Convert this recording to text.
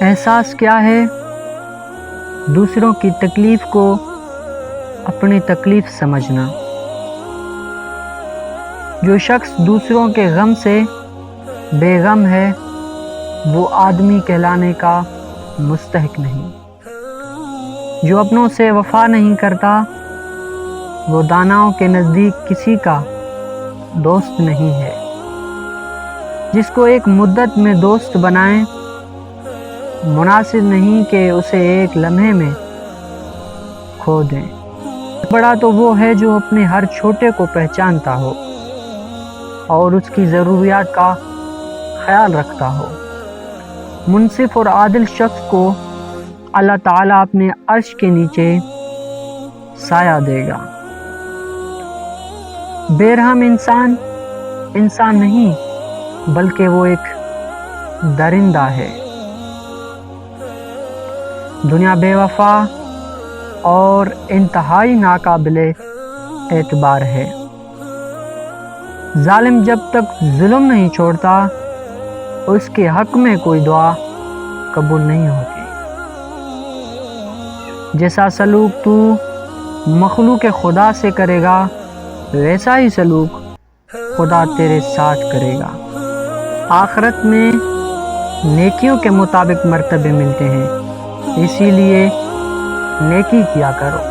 احساس کیا ہے؟ دوسروں کی تکلیف کو اپنی تکلیف سمجھنا۔ جو شخص دوسروں کے غم سے بے غم ہے وہ آدمی کہلانے کا مستحق نہیں۔ جو اپنوں سے وفا نہیں کرتا وہ داناؤں کے نزدیک کسی کا دوست نہیں ہے۔ جس کو ایک مدت میں دوست بنائیں مناسب نہیں کہ اسے ایک لمحے میں کھو دیں۔ بڑا تو وہ ہے جو اپنے ہر چھوٹے کو پہچانتا ہو اور اس کی ضروریات کا خیال رکھتا ہو۔ منصف اور عادل شخص کو اللہ تعالیٰ اپنے عرش کے نیچے سایہ دے گا۔ بے رحم انسان نہیں بلکہ وہ ایک درندہ ہے۔ دنیا بے وفا اور انتہائی ناقابل اعتبار ہے۔ ظالم جب تک ظلم نہیں چھوڑتا اس کے حق میں کوئی دعا قبول نہیں ہوتی۔ جیسا سلوک تو مخلوق خدا سے کرے گا ویسا ہی سلوک خدا تیرے ساتھ کرے گا۔ آخرت میں نیکیوں کے مطابق مرتبے ملتے ہیں، اسی لیے نیکی کیا کرو۔